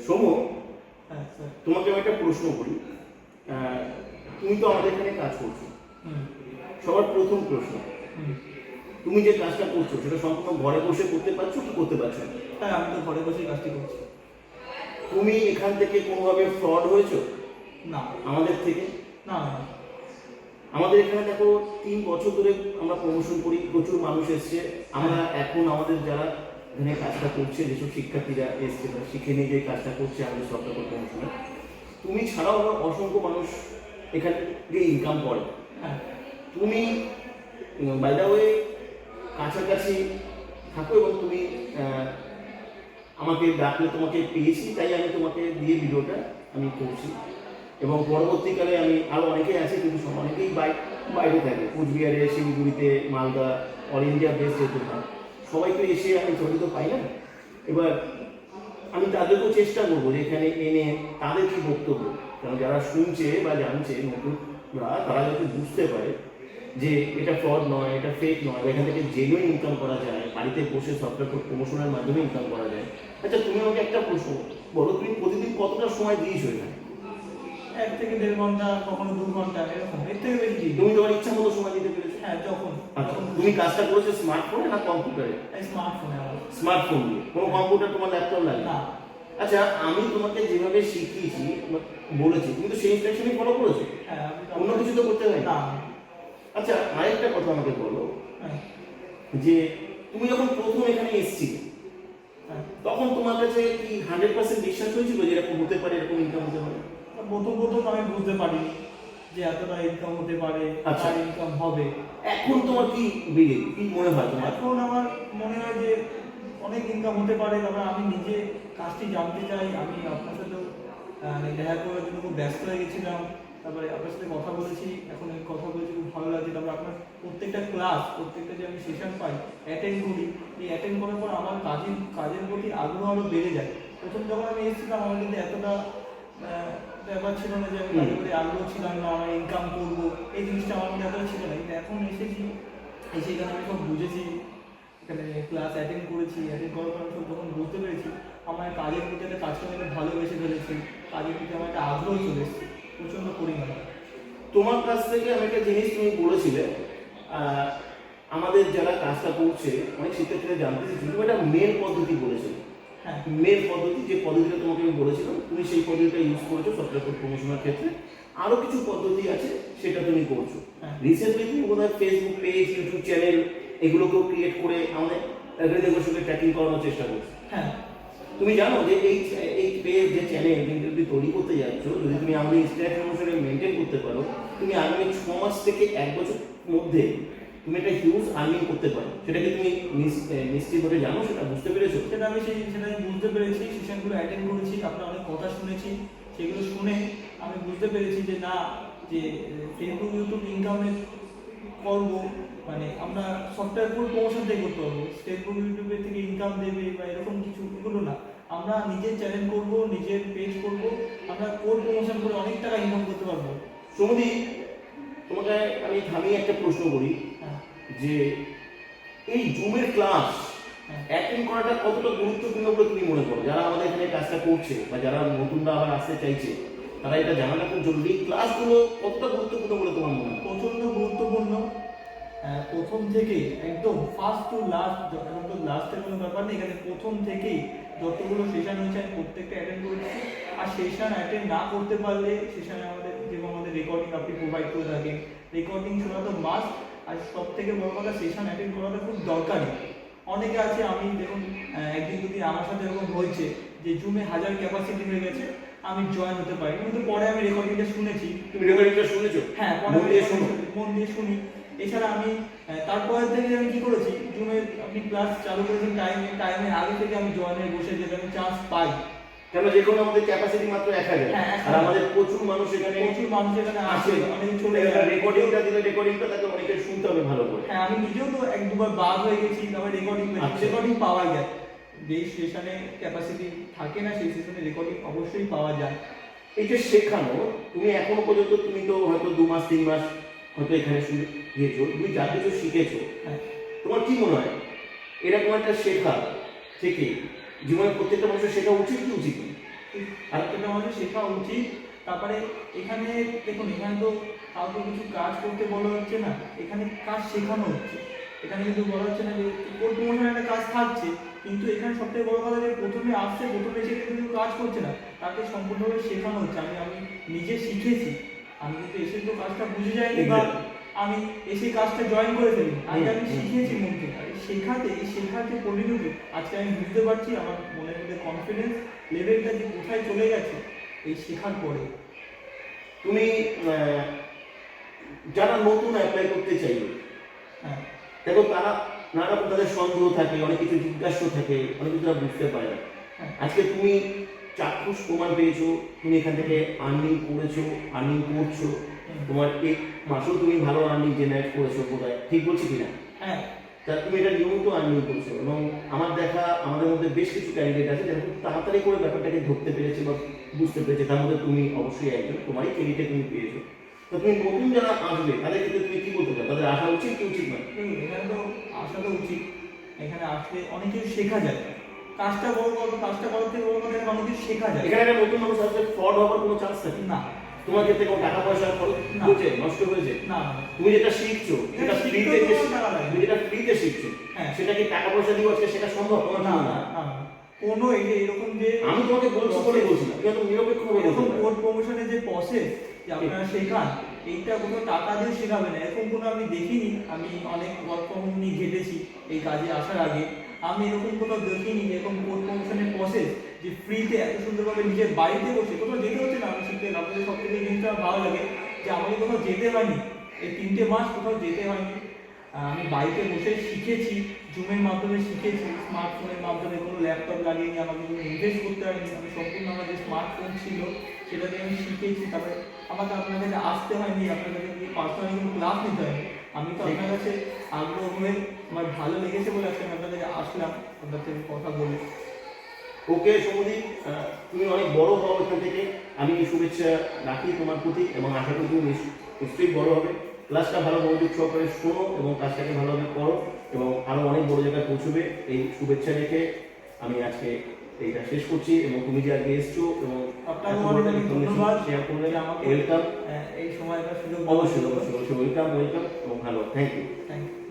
সোম, হ্যাঁ স্যার। তোমাকে আমি একটা প্রশ্ন করি। তুমি তো আমাদের এখানে কাজ করছো, সবার প্রথম প্রশ্ন, তুমি যে কাজটা করছো সেটা সম্পূর্ণ ঘরে বসে করতে পারছো কি করতে পারছো না? হ্যাঁ, আমি তো ঘরে বসেই কাজটি করছি। তুমি এখান থেকে কোনোভাবে ফ্রড হয়েছো না আমাদের থেকে? না না। আমাদের এখানে দেখো 3 বছর ধরে আমরা প্রমোশন করি, প্রচুর মানুষ এসছে। আমরা এখন আমাদের যারা এখানে কাজটা করছে, যেসব শিক্ষার্থীরা এসছে তারা শিখে নিয়ে যে কাজটা করছে আমাদের সফটওয়্যার প্রমোশনে, তুমি ছাড়াও আমরা অসংখ্য মানুষ এখান থেকে ইনকাম করে। হ্যাঁ তুমি বাই দ্য ওয়ে কাছাকাছি থাকো এবং তুমি আমাকে ডাকলে তোমাকে পেয়েছি, তাই আমি তোমাকে দিয়ে ভিডিওটা আমি করছি। এবং পরবর্তীকালে আমি আরও অনেকেই আছে, কিন্তু অনেকেই বাইরে থাকে, কুচবিহারে, শিলিগুড়িতে, মালদা, অল ইন্ডিয়া বেস্ট যেতে হয়, সবাই তো এসে আমি জড়িত পাই না। এবার আমি তাদেরকেও চেষ্টা করবো যে এখানে এনে তাদের কি বক্তব্য, কারণ যারা শুনছে বা জানছে নতুনরা, তারা যাতে বুঝতে পারে যে এটা ফ্রড নয়, এটা ফেক নয়, এখান থেকে জেনুইন ইনকাম করা যায়, বাড়িতে বসে সফটওয়্যার প্রমোশনের মাধ্যমে ইনকাম করা যায়। আচ্ছা, তুমি আমাকে একটা প্রশ্ন বলো, তুমি প্রতিদিন কতটা সময় দিয়েছো এখানে? 1 থেকে 1.5 ঘন্টা, কখনো 2 ঘন্টা, এরকম, এর থেকে বেশি দিই। তুমি তোমার ইচ্ছা মতো সময় দিতে পেরেছো? হ্যাঁ, যখন আচ্ছা, তুমি কাজটা করেছো স্মার্টফোনে না কম্পিউটারে? স্মার্টফোনে আমার। স্মার্টফোন দিয়ে, কোনো কম্পিউটার তোমার ল্যাপটপ লাগে না। আচ্ছা, আমি তোমাকে যেভাবে শিখিয়েছি বলেছি, তুমি তো সেই ইনস্ট্রাকশনই ফলো করেছো? হ্যাঁ, অন্য কিছু তো করতে হয় না। আচ্ছা, আরেকটা কথা আমাকে বলো, হ্যাঁ যে তুমি যখন প্রথম এখানে এসেছিলে হ্যাঁ। তখন তোমার কাছে কি 100% বিশ্বাস হয়েছিল যে এরকম হতে পারে, এরকম ইনকাম হতে পারে? প্রথম আমি বুঝতে পারিনি যে এতটা ইনকাম হতে পারে, আচ্ছা। আর ইনকাম হবে। এখন তোমার কি কি মনে হয় তোমার? এখন আমার মনে হয় যে অনেক ইনকাম হতে পারে। তারপরে আমি নিজে কাজটি জানতে চাই। আমি আপনার সাথেও দেখা করার জন্য খুব ব্যস্ত হয়ে গেছিলাম। তারপরে আপনার সাথে কথা বলেছি, এখন আমি কথা বলেছি, খুব ভালো লাগছে। তারপরে আপনার প্রত্যেকটা ক্লাস, প্রত্যেকটা যে আমি সেশন পাই, অ্যাটেন্ড করি, এই অ্যাটেন্ড করার পর আমার কাজের প্রতি আগ্রহ আরও বেড়ে যায়। প্রথম যখন আমি এসেছিলাম আমার কিন্তু এতটা ব্যাপার ছিল না যে আমি কাজের প্রতি আগ্রহ ছিলাম না, আমার ইনকাম করবো, এই জিনিসটা আমার মধ্যে এতটা ছিল না। কিন্তু এখন এসেছি, এখানে আমি সব বুঝেছি, এখানে ক্লাস অ্যাটেন্ড করেছি, অ্যাটেন্ড করার পর আমি সব যখন বুঝতে পেরেছি, আমার কাজের প্রতি একটা কাজটা আমি ভালোবেসে ফেলেছি, কাজের প্রতি আমার একটা আগ্রহ চলে এসেছে প্রচণ্ড পরিমাণে। তোমার কাছ থেকে আমি একটা জিনিস তুমি বলেছিলে, আমাদের যারা কাজটা করছে অনেক শিক্ষার্থীরা জানতে চাইছে, তুমি একটা মেল পদ্ধতি বলেছিলে। হ্যাঁ, মেল পদ্ধতি, যে পদ্ধতিটা তোমাকে আমি বলেছিলাম, তুমি সেই পদ্ধতিটা ইউজ করেছো সফটওয়্যার প্রমোশনের ক্ষেত্রে। আরও কিছু পদ্ধতি আছে, সেটা তুমি করছো। হ্যাঁ। রিসেন্টলি তুমি বোধহয় ফেসবুক পেজ, ইউটিউব চ্যানেল এগুলোকেও ক্রিয়েট করে আমাদের অ্যাগ্রেগের সঙ্গে ট্র্যাকিং করানোর চেষ্টা করছো। হ্যাঁ। তুমি জানো যে এই পেজ, যে চ্যানেল তুমি যদি তৈরি করতে যাচ্ছ, যদি তুমি আমাদের ইনস্টাগ্রাম অনুসারে মেনটেন করতে পারো, তুমি আগামী 6 মাস থেকে 1 বছর মধ্যে তুমি একটা হিউজ আর্নিং করতে পারো। সেটা কি তুমি নিশ্চিতভাবে জানো, সেটা বুঝতে পেরেছো? সেটা আমি বুঝতে পেরেছি, সেশনগুলো অ্যাটেন্ড করেছি, আপনার অনেক কথা শুনেছি, সেগুলো শুনে আমি বুঝতে পেরেছি যে না, যে ফেসবুক ইউটিউব ইনকামে করবো, মানে আমরা সফটওয়্যার ফুল প্রমোশন থেকে করতে পারবো, ফেসবুক ইউটিউবের থেকে ইনকাম দেবে বা এরকম কিছু, এগুলো না। আমরা নিজের চ্যানেল করবো, নিজের পেজ করবো, আমরা কোড প্রমোশন করে অনেক টাকা ইনকাম করতে পারবো। সৌদি, তোমাকে আমি থামিয়ে একটা প্রশ্ন করি, হ্যাঁ। যে এই জুমের ক্লাস অ্যাটেন্ড করাটা কতটা গুরুত্বপূর্ণ বলে তুমি মনে করো? যারা আমাদের এখানে কাজটা করছে বা যারা নতুনরা আবার আসতে চাইছে, তারা এটা জানাটা খুব জরুরি। ক্লাসগুলো কতটা গুরুত্বপূর্ণ বলে তোমার মনে হয়? প্রচণ্ড গুরুত্বপূর্ণ। প্রথম থেকেই একদম ফার্স্ট টু লাস্ট, এখন তো লাস্টের কোনো ব্যাপার নেই, এখানে প্রথম থেকেই যতগুলো সেশন হয়েছে আমি প্রত্যেকটা অ্যাটেন্ড করেছি। আর সেশন অ্যাটেন্ড না করতে পারলে সেশনে আমাদের রেকর্ডিং আপনি প্রোভাইড করে থাকেন, রেকর্ডিং শোনা তো মাস্ট। আর সব থেকে বড় কথা, সেশন অ্যাটেন্ড করাটা খুব দরকারি। অনেকে আছে, আমি দেখুন একদিন দুদিন আমার সাথে এরকম হয়েছে যে জুমে 1000 ক্যাপাসিটি হয়ে গেছে, আমি জয়েন হতে পারি, কিন্তু পরে আমি রেকর্ডিংটা শুনেছি। তুমি রেকর্ডিংটা শুনেছো? হ্যাঁ, মন দিয়ে শুনি। এছাড়া আমি তারপরের থেকে আমি কি করেছি, জুমে আপনি ক্লাস চালু করেছেন টাইমের আগে থেকে আমি জয়েনে বসে যেতে আমি চান্স পাই। কেন, যে কোনো আমাদের ক্যাপাসিটি মাত্র 1000, আর আমাদের প্রচুর মানুষ এখানে আসে, অনেকে চলে যায়। রেকর্ডিংটা দিলে রেকর্ডিংটা তাকে অনেকে শুনতে হবে ভালো করে। হ্যাঁ, আমি নিজেও তো 1-2 বার বাদ হয়ে গেছি, তারপরে রেকর্ডিং পাওয়া যায়। যেই সেশনে ক্যাপাসিটি থাকে না সেই সেশনে রেকর্ডিং অবশ্যই পাওয়া যায়। এই যে শেখানো, তুমি এখনো পর্যন্ত, তুমি তো হয়তো 2 মাস 3 মাস হয়তো এখানে গিয়েছো, তুমি যা কিছু শিখেছো, হ্যাঁ। তোমার কি মনে হয় এরকম একটা শেখা থেকে জীবনে প্রত্যেকটা মানুষের শেখা উচিত কি উচিত না? আর এটা আমাদের শেখা উচিত। তারপরে এখানে দেখুন, এখানে তো কাউকে কিছু কাজ করতে বলা হচ্ছে না, এখানে কাজ শেখানো হচ্ছে। এখানে কিন্তু বলা হচ্ছে না যে কোর্ট প্রমোশন একটা কাজ থাকছে, কিন্তু এখানে সবথেকে বড় কথা যে প্রথমে আসছে, প্রথমে এসে কিন্তু কাজ করছে না, তাকে সম্পূর্ণভাবে শেখানো হচ্ছে। আমি নিজে শিখেছি, আমি কিন্তু এসে তো কাজটা বুঝে যাইনি বা আমি এসে কাজটা জয়েন করে ফেলি, আগে আমি শিখেছি মন থেকে। আর এই শেখাতে পরিণতি আজকে আমি বুঝতে পারছি, আমার মনের মধ্যে কনফিডেন্স লেভেলটা যে কোথায় চলে গেছে এই শেখার পরে। তুমি যারা নতুন অ্যাপ্লাই করতে চাইবে, হ্যাঁ দেখো তারা নানা রকম তাদের সন্দেহ থাকে, অনেক কিছু জিজ্ঞাসা থাকে, অনেক কিছু তারা বুঝতে পারে না। হ্যাঁ আজকে তুমি চাক্ষুষ প্রমাণ পেয়েছো, তুমি এখান থেকে আর্নিং করেছো, আর্নিং করছো, তোমার এই মাসেও তুমি ভালো আর্নিং জেনারেট করেছো কোথায়, ঠিক বলছি কিনা? হ্যাঁ তা তুমি এটা নিয়মিত আর্নিং করছো, এবং আমার দেখা আমাদের মধ্যে বেশ কিছু ক্যান্ডিডেট আছে যারা খুব তাড়াতাড়ি করে ব্যাপারটাকে ধরতে পেরেছে বা বুঝতে পেরেছে, তার মধ্যে তুমি অবশ্যই একজন, তোমারই ক্রেডিটে তুমি পেয়েছো। তো তুমি নতুন যারা আসবে তাদের ক্ষেত্রে তুমি কি বলতে চাও, তাদের আসা উচিত কি উচিত নয়? দেখুন, এখানে তো আসা তো উচিত। এখানে আসলে অনেক কিছু শেখা যায়। কাজটা করার থেকে বড় কথা, এখানে অনেক কিছু শেখা যায়। এখানে একটা নতুন মানুষ আসলে ফ্রড হওয়ার কোনো চান্স থাকে না তোমার ক্ষেত্রে কোনো টাকা পয়সা খরচ না। হয়েছে, নষ্ট হয়েছে? না তুমি যেটা শিখছো, যেটা শিখতে ফ্রিতে তো কোনো টাকা লাগে না। তুমি যেটা ফ্রিতে শিখছো, হ্যাঁ। সেটা কি টাকা পয়সা দিয়ে আজকে সেটা সম্ভব তোমার না জন্য? না না না। কোনো এই যে এরকম যে আমি তোমাকে বলছি বলে বলছি না, তুমি একদম নিরপেক্ষ ভাবে এরকম বলতে কোর্ট প্রমোশনের যে প্রসেস যে আপনারা শেখান, এইটা কোনো টাকা দিয়ে শেখাবে না, এরকম কোনো আমি দেখিনি। আমি অনেক ওয়ার্ক ফ্রম হোম নিয়ে ঘেটেছি এই কাজে আসার আগে, আমি এরকম কোথাও দেখিনি যে এরকম কোর্ট প্রমোশনের প্রসেস যে ফ্রিতে এত সুন্দরভাবে নিজের বাড়িতে বসে, কোথাও যেতে হচ্ছে না। আমি শিখতে আপনাদের সব থেকে জিনিসটা ভালো লাগে যে আমাকে কোথাও যেতে হয়নি, এই 3টে মাস কোথাও যেতে হয়নি। আমি বাড়িতে বসে শিখেছি, জুমের মাধ্যমে শিখেছি, স্মার্টফোনের মাধ্যমে, কোনো ল্যাপটপ লাগিয়ে আমাকে কোনো ইনভেস্ট করতে হয়নি। আমি সম্পূর্ণ আমার যে স্মার্টফোন ছিল সেটা দিয়ে আমি শিখেছি। তারপরে আমাকে আপনার কাছে আসতে হয়নি, আপনার কাছে গিয়ে পার্সোনালি কোনো ক্লাস নিতে হয়নি। আমি তো আপনার কাছে আগ্রহ হয়ে আমার ভালো লেগেছে বলে আজকে আমি আপনার কাছে আসলাম, আপনার থেকে কথা বলে। ওকে সৌমদীপ, তুমি অনেক বড় হও এখান থেকে, আমি এই শুভেচ্ছা রাখি তোমার প্রতি, এবং আশা করি তুমি নিশ্চয়ই বড় হবে। ক্লাসটা ভালো মনোযোগ সহকারে শোনো এবং কাজটাকে ভালোভাবে করো, এবং আরো অনেক বড় জায়গায় পৌঁছবে এই শুভেচ্ছা রেখে আমি আজকে এইটা শেষ করছি। এবং তুমি যে আগে এসছো এবং আপনাকে অনেক অনেক ধন্যবাদ শেয়ার করলে, যে আমাকে ওয়েলকাম। এই সময়টা সুযোগ অবশ্যই অবশ্যই অবশ্যই ওয়েলকাম এবং ভালো, থ্যাংক ইউ। Thank you.